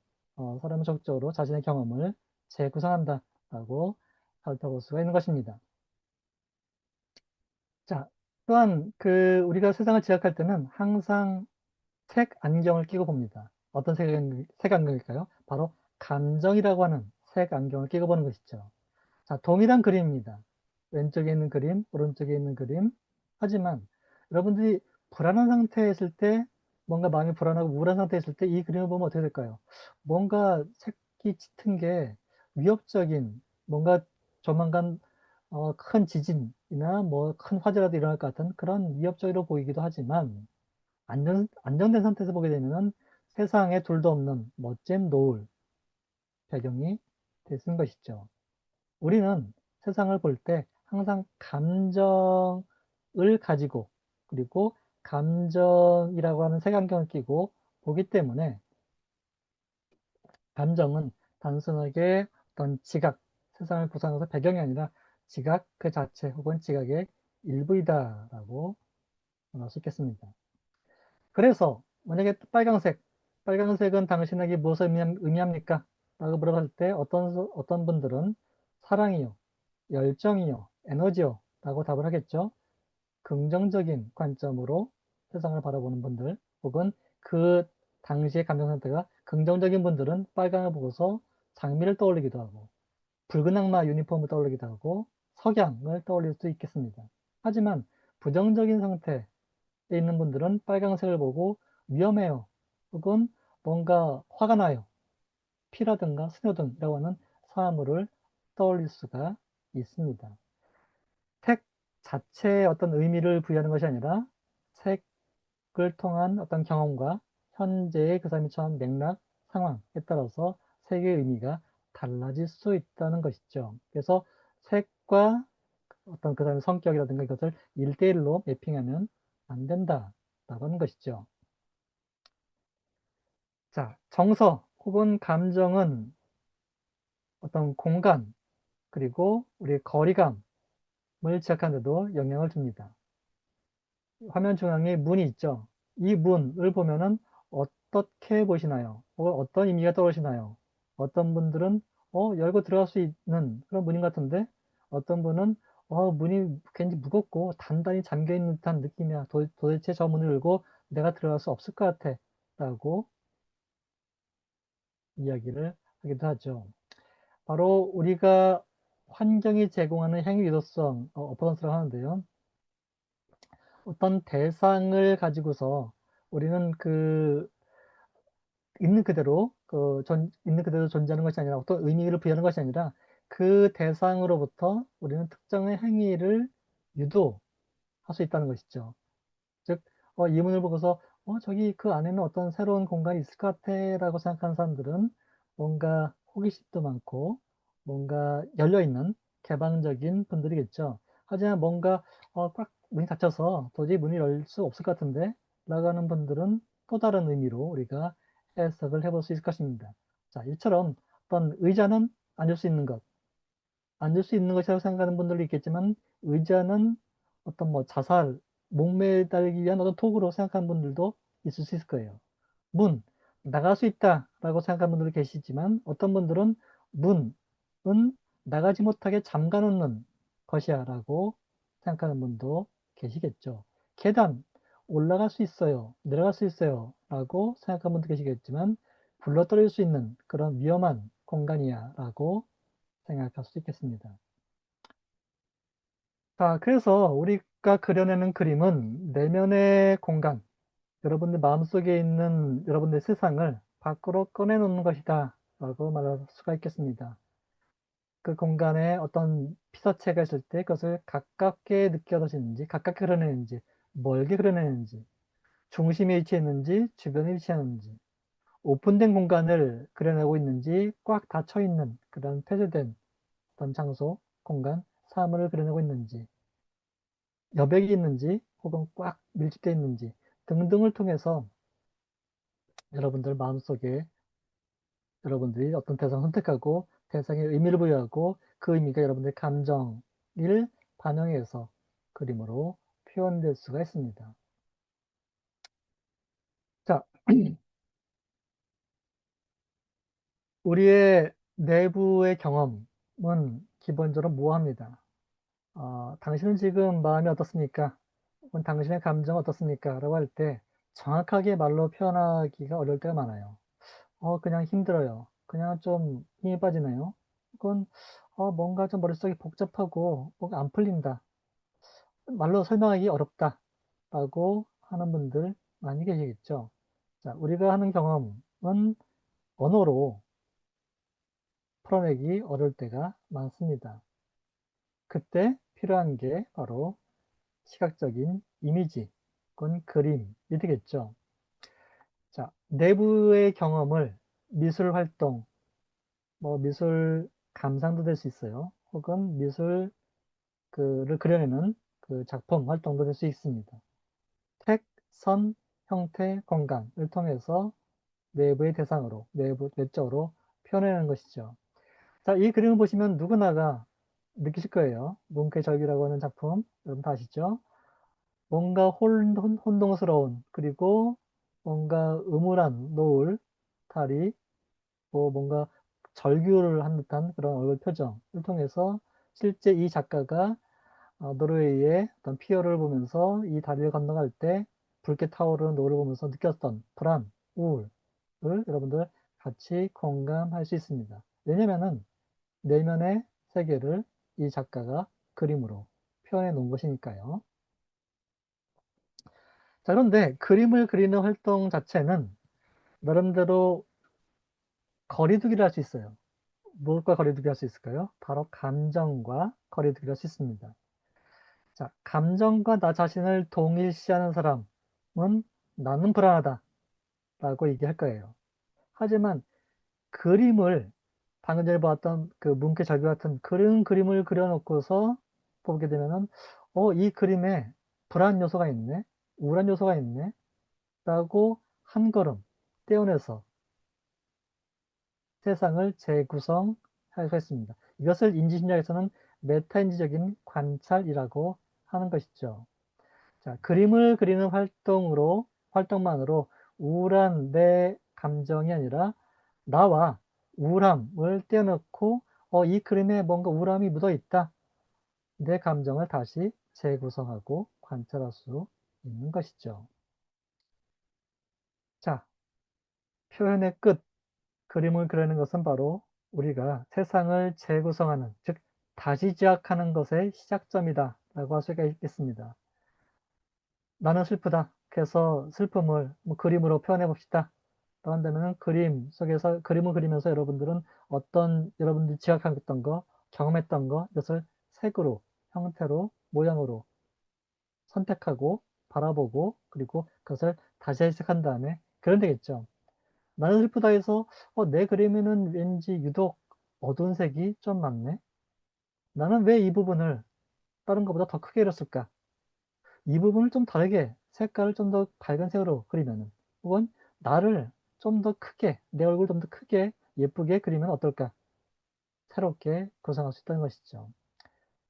사람은 적극적으로 자신의 경험을 재구성한다라고 살펴볼 수가 있는 것입니다. 자, 또한 그 우리가 세상을 지각할 때는 항상 색 안경을 끼고 봅니다. 어떤 색 안경일까요? 바로 감정이라고 하는 색 안경을 끼고 보는 것이죠. 자, 동일한 그림입니다. 왼쪽에 있는 그림, 오른쪽에 있는 그림. 하지만 여러분들이 불안한 상태에 있을 때, 뭔가 마음이 불안하고 우울한 상태에 있을 때 이 그림을 보면 어떻게 될까요? 뭔가 색이 짙은 게 위협적인, 뭔가 조만간 큰 지진이나 뭐 큰 화재라도 일어날 것 같은 그런 위협적으로 보이기도 하지만 안정된 상태에서 보게 되면 세상에 둘도 없는 멋진 노을 배경이 될 수 있는 것이죠. 우리는 세상을 볼 때 항상 감정을 가지고 그리고 감정이라고 하는 색안경을 끼고 보기 때문에 감정은 단순하게 어떤 지각, 세상을 구성해서 배경이 아니라 지각 그 자체 혹은 지각의 일부이다라고 말할 수 있겠습니다. 그래서 만약에 빨강색은 당신에게 무엇을 의미합니까? 라고 물어봤을 때 어떤 분들은 사랑이요, 열정이요, 에너지요 라고 답을 하겠죠. 긍정적인 관점으로 세상을 바라보는 분들 혹은 그 당시의 감정 상태가 긍정적인 분들은 빨강을 보고서 장미를 떠올리기도 하고 붉은 악마 유니폼을 떠올리기도 하고 석양을 떠올릴 수 있겠습니다. 하지만 부정적인 상태에 있는 분들은 빨강색을 보고 위험해요 혹은 뭔가 화가 나요 피라든가 스노등이라고 하는 사물을 떠올릴 수가 있습니다. 색 자체의 어떤 의미를 부여하는 것이 아니라 색을 통한 어떤 경험과 현재의 그 사람이 처한 맥락, 상황에 따라서 색의 의미가 달라질 수 있다는 것이죠. 그래서 색과 어떤 그 사람의 성격이라든가 이것을 1대1로 매핑하면 안 된다라고 하는 것이죠. 자, 정서 혹은 감정은 어떤 공간, 그리고 우리의 거리감, 지각하는 데도 영향을 줍니다. 화면 중앙에 문이 있죠. 이 문을 보면은 어떻게 보시나요? 어떤 의미가 떠오르시나요? 어떤 분들은 열고 들어갈 수 있는 그런 문인 같은데 어떤 분은 문이 굉장히 무겁고 단단히 잠겨 있는 듯한 느낌이야. 도대체 저 문을 열고 내가 들어갈 수 없을 것 같아. 라고 이야기를 하기도 하죠. 바로 우리가 환경이 제공하는 행위 유도성, 어퍼던스라고 하는데요. 어떤 대상을 가지고서 우리는 있는 그대로 존재하는 것이 아니라 어떤 의미를 부여하는 것이 아니라 그 대상으로부터 우리는 특정의 행위를 유도할 수 있다는 것이죠. 즉, 이 문을 보고서, 저기 그 안에는 어떤 새로운 공간이 있을 것 같아 라고 생각하는 사람들은 뭔가 호기심도 많고 뭔가 열려있는 개방적인 분들이겠죠. 하지만 뭔가 꽉 문이 닫혀서 도저히 문을 열 수 없을 것 같은데 라고 하는 분들은 또 다른 의미로 우리가 해석을 해볼 수 있을 것입니다. 자, 이처럼 어떤 의자는 앉을 수 있는 것, 앉을 수 있는 것이라고 생각하는 분들도 있겠지만 의자는 어떤 자살, 목매달기 위한 어떤 도구로 생각하는 분들도 있을 수 있을 거예요. 문, 나갈 수 있다라고 생각하는 분들도 계시지만 어떤 분들은 문은 나가지 못하게 잠가 놓는 것이야 라고 생각하는 분도 계시겠죠. 계단, 올라갈 수 있어요. 내려갈 수 있어요. 라고 생각하는 분도 계시겠지만 굴러떨어질 수 있는 그런 위험한 공간이야 라고 생각할 수 있겠습니다. 자, 그래서 우리가 그려내는 그림은 내면의 공간, 여러분들 마음속에 있는 여러분들의 세상을 밖으로 꺼내놓는 것이다 라고 말할 수가 있겠습니다. 그 공간에 어떤 피사체가 있을 때 그것을 가깝게 느껴지는지, 가깝게 그려내는지, 멀게 그려내는지, 중심에 위치했는지, 주변에 위치하는지, 오픈된 공간을 그려내고 있는지, 꽉 닫혀 있는 그런 폐쇄된 어떤 장소, 공간, 사물을 그려내고 있는지, 여백이 있는지 혹은 꽉 밀집되어 있는지 등등을 통해서 여러분들 마음속에 여러분들이 어떤 대상을 선택하고 대상에 의미를 부여하고 그 의미가 여러분들의 감정을 반영해서 그림으로 표현될 수가 있습니다. 자, 우리의 내부의 경험은 기본적으로 무엇합니다. 당신은 지금 마음이 어떻습니까? 혹은 당신의 감정은 어떻습니까? 라고 할 때 정확하게 말로 표현하기가 어려울 때가 많아요. 그냥 힘들어요. 그냥 좀 힘이 빠지네요. 그건 뭔가 좀 머릿속이 복잡하고 뭔가 안 풀린다. 말로 설명하기 어렵다. 라고 하는 분들 많이 계시겠죠. 자, 우리가 하는 경험은 언어로 풀어내기 어려울 때가 많습니다. 그때 필요한 게 바로 시각적인 이미지, 그건 그림이 되겠죠. 자, 내부의 경험을 미술 활동, 미술 감상도 될 수 있어요. 혹은 미술 를 그려내는 그 작품 활동도 될 수 있습니다. 색, 선, 형태, 공간을 통해서 내부의 대상으로, 외적으로 표현하는 것이죠. 자, 이 그림을 보시면 누구나가 느끼실 거예요. 문크의 절규라고 하는 작품, 여러분 다 아시죠? 뭔가 혼동스러운, 그리고 뭔가 음울한 노을, 달이, 뭔가 절규를 한 듯한 그런 얼굴 표정을 통해서 실제 이 작가가 노르웨이의 어떤 피어를 보면서 이 다리를 건너갈 때 붉게 타오르는 노을을 보면서 느꼈던 불안, 우울을 여러분들 같이 공감할 수 있습니다. 왜냐면은 내면의 세계를 이 작가가 그림으로 표현해 놓은 것이니까요. 자, 그런데 그림을 그리는 활동 자체는 나름대로 거리두기를 할 수 있어요. 무엇과 거리두기 할 수 있을까요? 바로 감정과 거리두기를 할 수 있습니다. 자, 감정과 나 자신을 동일시하는 사람은 나는 불안하다 라고 얘기할 거예요. 하지만 그림을 방금 전에 보았던 그 문케 절규 같은 그런 그림을 그려놓고서 보게 되면은 이 그림에 불안 요소가 있네, 우울한 요소가 있네 라고 한 걸음 떼어내서 세상을 재구성할 수 있습니다. 이것을 인지심리학에서는 메타인지적인 관찰이라고 하는 것이죠. 자, 그림을 그리는 활동만으로 우울한 내 감정이 아니라 나와 우울함을 떼어놓고 이 그림에 뭔가 우울함이 묻어 있다. 내 감정을 다시 재구성하고 관찰할 수 있는 것이죠. 자, 표현의 끝, 그림을 그리는 것은 바로 우리가 세상을 재구성하는, 즉 다시 시작하는 것의 시작점이다 라고 할 수가 있겠습니다. 나는 슬프다. 그래서 슬픔을 그림으로 표현해 봅시다. 한다면 그림 속에서 그림을 그리면서 여러분들은 어떤 여러분들이 지각했던 거, 경험했던 거, 이것을 색으로, 형태로, 모양으로 선택하고 바라보고 그리고 그것을 다시 해석한 다음에 그럼 되겠죠. 나는 슬프다 해서 내 그림에는 왠지 유독 어두운 색이 좀 많네. 나는 왜 이 부분을 다른 것보다 더 크게 그렸을까? 이 부분을 좀 다르게 색깔을 좀 더 밝은 색으로 그리면은 혹은 나를 좀 더 크게 내 얼굴 좀 더 크게 예쁘게 그리면 어떨까? 새롭게 구성할 수 있다는 것이죠.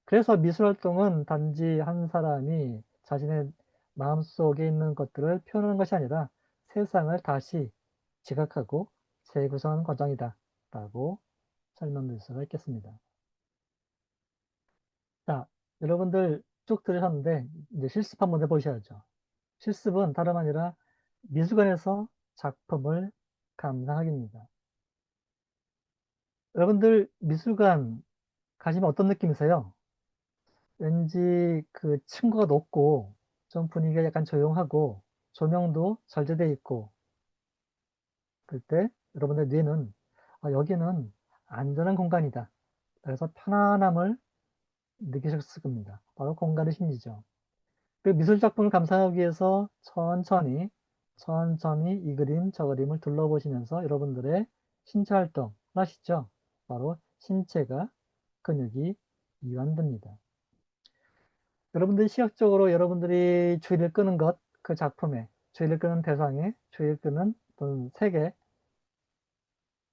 그래서 미술활동은 단지 한 사람이 자신의 마음속에 있는 것들을 표현하는 것이 아니라 세상을 다시 지각하고 재구성하는 과정이다 라고 설명드릴 수가 있겠습니다. 자, 여러분들 쭉 들으셨는데 이제 실습 한번 해보셔야죠. 실습은 다름 아니라 미술관에서 작품을 감상하기입니다. 여러분들 미술관 가시면 어떤 느낌이세요? 왠지 그 층고가 높고 좀 분위기가 약간 조용하고 조명도 잘 되어 있고 그때 여러분의 뇌는 여기는 안전한 공간이다. 그래서 편안함을 느끼셨을 겁니다. 바로 공간의 심리죠. 그 미술 작품을 감상하기 위해서 천천히 이 그림, 저 그림을 둘러보시면서 여러분들의 신체 활동 하시죠. 바로 신체가 근육이 이완됩니다. 여러분들이 시각적으로 여러분들이 주의를 끄는 것, 그 작품에, 주의를 끄는 대상에, 주의를 끄는 어떤 색에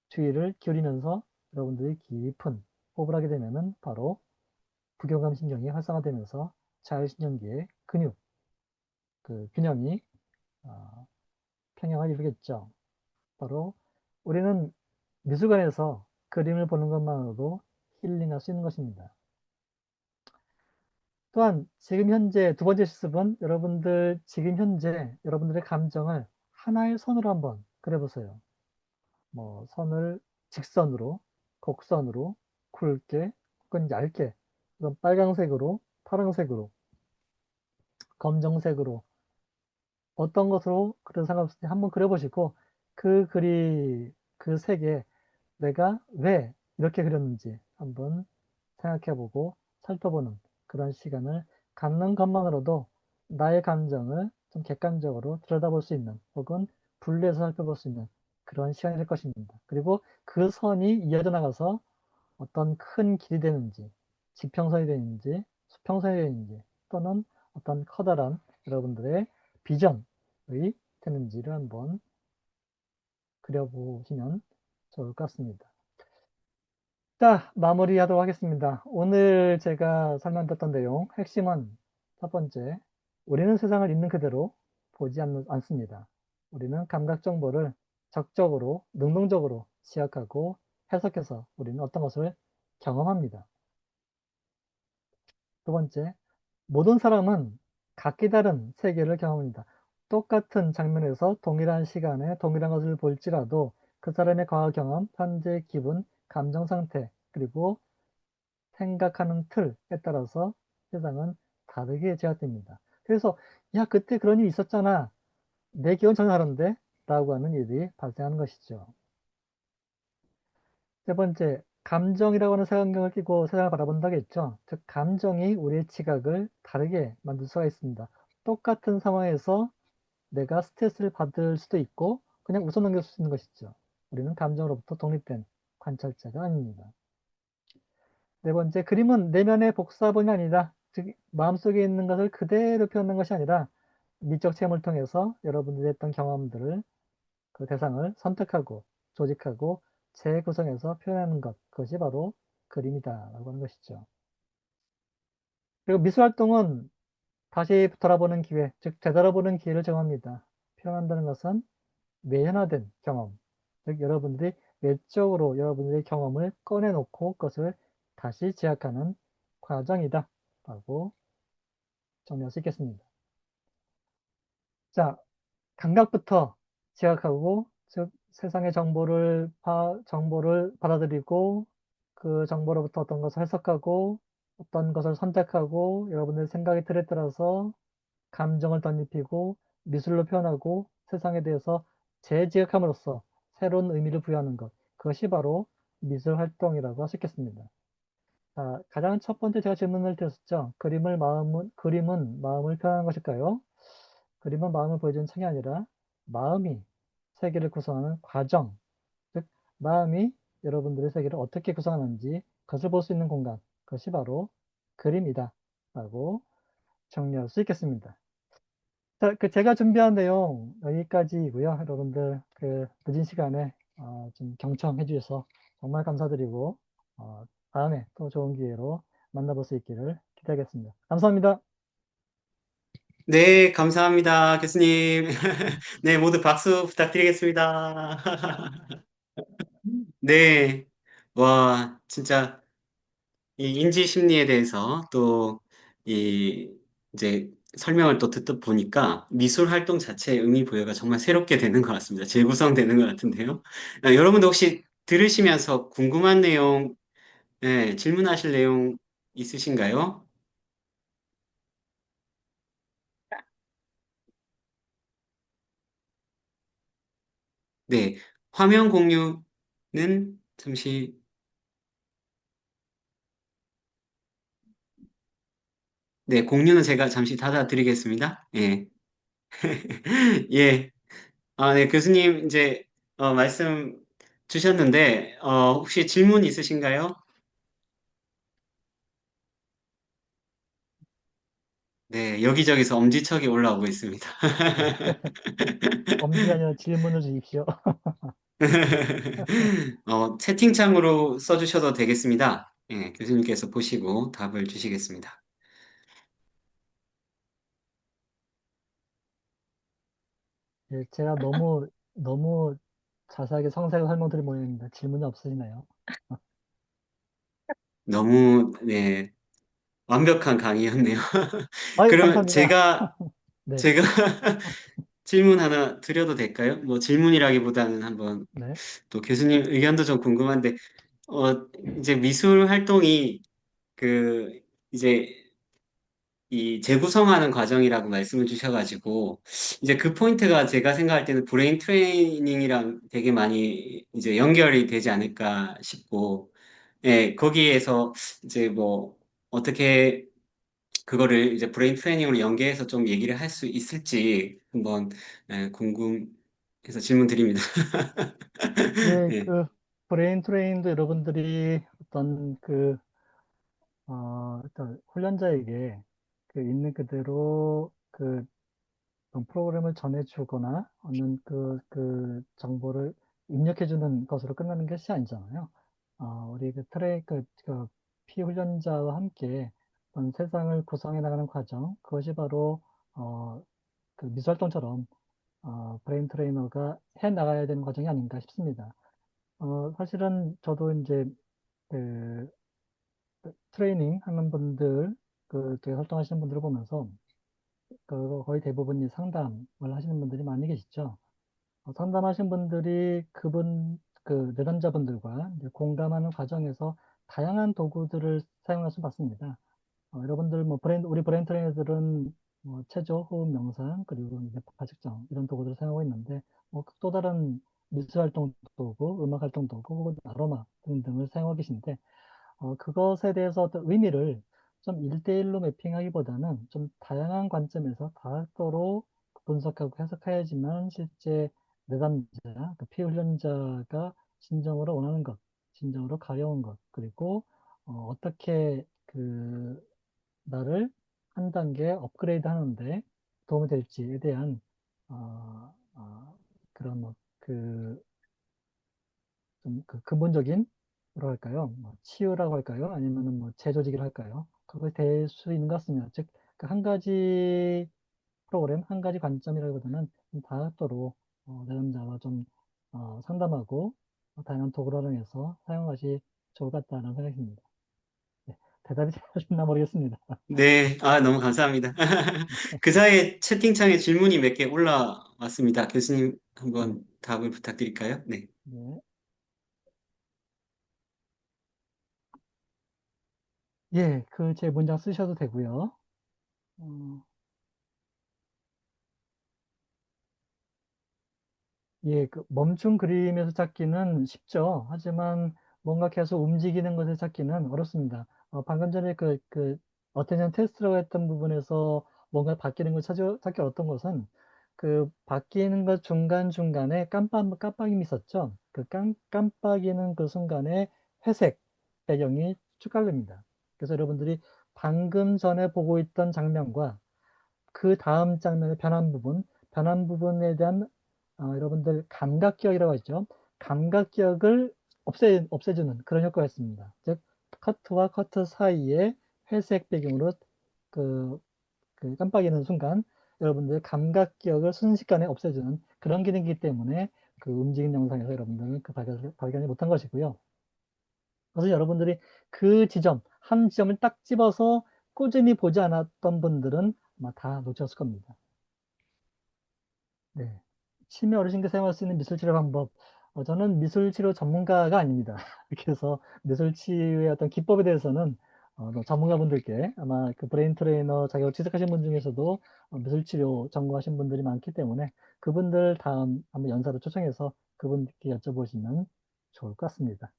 주의를 기울이면서 여러분들이 깊은 호흡을 하게 되면은 바로 부교감 신경이 활성화되면서 자율신경계의 근육, 그 균형이 어, 평형을 이루겠죠. 바로 우리는 미술관에서 그림을 보는 것만으로도 힐링할 수 있는 것입니다. 또한 지금 현재 두 번째 실습은 여러분들 지금 현재 여러분들의 감정을 하나의 선으로 한번 그려보세요. 뭐 선을 직선으로, 곡선으로, 굵게, 혹은 얇게, 이건 빨강색으로, 파란색으로, 검정색으로 어떤 것으로 그런 상관없이 한번 그려보시고 그 색에 내가 왜 이렇게 그렸는지 한번 생각해보고 살펴보는 그런 시간을 갖는 것만으로도 나의 감정을 좀 객관적으로 들여다볼 수 있는 혹은 분리해서 살펴볼 수 있는 그런 시간이 될 것입니다. 그리고 그 선이 이어져 나가서 어떤 큰 길이 되는지, 지평선이 되는지, 수평선이 되는지, 또는 어떤 커다란 여러분들의 비전의 되는지를 한번 그려보시면 좋을 것 같습니다. 자, 마무리하도록 하겠습니다. 오늘 제가 설명드렸던 내용, 핵심은 첫 번째, 우리는 세상을 있는 그대로 보지 않습니다. 우리는 감각 정보를 적적으로, 능동적으로 시각하고 해석해서 우리는 어떤 것을 경험합니다. 두 번째, 모든 사람은 각기 다른 세계를 경험합니다. 똑같은 장면에서 동일한 시간에 동일한 것을 볼지라도 그 사람의 과거 경험, 현재 기분, 감정 상태, 그리고 생각하는 틀에 따라서 세상은 다르게 제작됩니다. 그래서 야 그때 그런 일이 있었잖아. 내 기억은 전혀 다른데? 라고 하는 일이 발생하는 것이죠. 세 번째, 감정이라고 하는 색안경을 끼고 세상을 바라본다고 했죠. 즉 감정이 우리의 지각을 다르게 만들 수가 있습니다. 똑같은 상황에서 내가 스트레스를 받을 수도 있고 그냥 웃어 넘길 수 있는 것이죠. 우리는 감정으로부터 독립된 관찰자가 아닙니다. 네 번째, 그림은 내면의 복사본이 아니라, 즉, 마음속에 있는 것을 그대로 표현하는 것이 아니라, 미적 체험을 통해서 여러분들이 했던 경험들을, 그 대상을 선택하고, 조직하고, 재구성해서 표현하는 것, 그것이 바로 그림이다라고 하는 것이죠. 그리고 미술 활동은 다시 돌아보는 기회, 즉 되돌아보는 기회를 정합니다. 표현한다는 것은 내연화된 경험, 즉 여러분들이 외적으로 여러분들의 경험을 꺼내놓고 그것을 다시 제약하는 과정이다 라고 정리할 수 있겠습니다. 자, 감각부터 제약하고, 즉 세상의 정보를 받아들이고 그 정보로부터 어떤 것을 해석하고 어떤 것을 선택하고 여러분의 생각의 틀에 따라서 감정을 덧입히고 미술로 표현하고 세상에 대해서 재지역함으로써 새로운 의미를 부여하는 것. 그것이 바로 미술 활동이라고 할 수 있겠습니다. 자, 가장 첫 번째 제가 질문을 드렸었죠. 그림은 마음을 표현하는 것일까요? 그림은 마음을 보여주는 책이 아니라 마음이 세계를 구성하는 과정, 즉 마음이 여러분들의 세계를 어떻게 구성하는지 그것을 볼 수 있는 공간, 그것이 바로 그림이다 라고 정리할 수 있겠습니다. 자, 제가 준비한 내용 여기까지이고요. 여러분들 늦은 시간에 좀 경청해 주셔서 정말 감사드리고 다음에 또 좋은 기회로 만나볼 수 있기를 기대하겠습니다. 감사합니다. 네, 감사합니다, 교수님. 네, 모두 박수 부탁드리겠습니다. 네, 와, 진짜 이 인지 심리에 대해서 또 이 이제 설명을 또 듣다 보니까 미술 활동 자체의 의미 부여가 정말 새롭게 되는 것 같습니다. 재구성되는 것 같은데요. 여러분도 혹시 들으시면서 궁금한 내용, 질문하실 내용 있으신가요? 네, 화면 공유는 잠시, 네, 공유는 제가 잠시 닫아드리겠습니다. 예. 예. 네, 교수님 이제 말씀 주셨는데 혹시 질문 있으신가요? 네, 여기저기서 엄지척이 올라오고 있습니다. 네. 엄지가 아니라 질문을 주십시오. 채팅창으로 써주셔도 되겠습니다. 예, 교수님께서 보시고 답을 주시겠습니다. 예, 제가 너무 자세하게 상세하게 설명드린 모양입니다. 질문이 없으시나요? 너무, 네, 완벽한 강의였네요. 아유, 그러면 감사합니다. 네, 제가 질문 하나 드려도 될까요? 뭐 질문이라기보다는 한번 네, 또 교수님 의견도 좀 궁금한데, 어, 이제 미술 활동이 그, 이제 이 재구성하는 과정이라고 말씀을 주셔가지고, 이제 그 포인트가 제가 생각할 때는 브레인 트레이닝이랑 되게 많이 이제 연결이 되지 않을까 싶고, 예, 거기에서 이제 뭐, 어떻게 그거를 이제 브레인 트레이닝으로 연계해서 좀 얘기를 할 수 있을지 한번 궁금해서 질문 드립니다. 예, 예, 브레인 트레인도 여러분들이 어떤 일단 훈련자에게 있는 그대로 어떤 프로그램을 전해주거나 어느 정보를 입력해주는 것으로 끝나는 것이 아니잖아요. 우리 피훈련자와 함께 어떤 세상을 구성해 나가는 과정, 그것이 바로, 어, 미술활동처럼, 브레인 트레이너가 해 나가야 되는 과정이 아닌가 싶습니다. 사실은 저도 이제, 그, 트레이닝 하는 분들, 활동하시는 분들을 보면서, 거의 대부분이 상담을 하시는 분들이 많이 계시죠. 상담하신 분들이 내담자분들과 이제 공감하는 과정에서 다양한 도구들을 사용할 수 있습니다. 여러분들 우리 브레인 트레이너들은 체조, 호흡, 명상, 그리고 이제 파측정 이런 도구들을 사용하고 있는데 또 다른 미술 활동 도구, 음악 활동 도구, 혹은 아로마 등등을 사용하고 계신데 그것에 대해서 어떤 의미를 좀 1대1로 매핑하기보다는 좀 다양한 관점에서 다각도로 분석하고 해석해야지만 실제 내담자, 피훈련자가 진정으로 원하는 것, 진정으로 가려운 것, 그리고 어떻게 나를 한 단계 업그레이드 하는데 도움이 될지에 대한 어, 그런 좀 근본적인 뭐라 할까요? 치유라고 할까요? 아니면은 뭐 재조직이라 할까요? 그걸 될 수 있는 것 같습니다. 즉, 그 한 가지 프로그램, 한 가지 관점이라기보다는 좀 다각도로 내담자와 좀 상담하고 다양한 도구를 활용해서 사용하시 좋을 것 같다는 생각이 듭니다. 네, 대답이 되셨나 모르겠습니다. 네, 아, 너무 감사합니다. 그 사이에 채팅창에 질문이 몇 개 올라왔습니다. 교수님 한번 답을 부탁드릴까요? 네. 네. 예, 그 제 문장 쓰셔도 되고요. 어, 예, 그 멈춘 그림에서 찾기는 쉽죠. 하지만 뭔가 계속 움직이는 것을 찾기는 어렵습니다. 방금 전에 어테년 테스트라고 했던 부분에서 뭔가 바뀌는 걸 찾기 어떤 것은 그 바뀌는 것 중간중간에 깜빡임이 있었죠. 깜빡이는 그 순간에 회색 배경이 쭉 깔립니다. 그래서 여러분들이 방금 전에 보고 있던 장면과 그 다음 장면의 변한 부분에 대한 여러분들 감각기억이라고 했죠. 감각기억을 없애주는 그런 효과가 있습니다. 즉, 커트와 커트 사이에 회색 배경으로 그, 그 깜빡이는 순간 여러분들 감각기억을 순식간에 없애주는 그런 기능이기 때문에 그 움직인 영상에서 여러분들은 그 발견을 못한 것이고요. 그래서 여러분들이 그 한 지점을 딱 집어서 꾸준히 보지 않았던 분들은 아마 다 놓쳤을 겁니다. 네. 치매 어르신께 사용할 수 있는 미술치료 방법. 저는 미술치료 전문가가 아닙니다. 그래서 미술치유의 어떤 기법에 대해서는 전문가분들께 아마 그 브레인 트레이너 자격을 취득하신 분 중에서도 미술치료 전공하신 분들이 많기 때문에 그분들 다음 한번 연사로 초청해서 그분께 여쭤보시면 좋을 것 같습니다.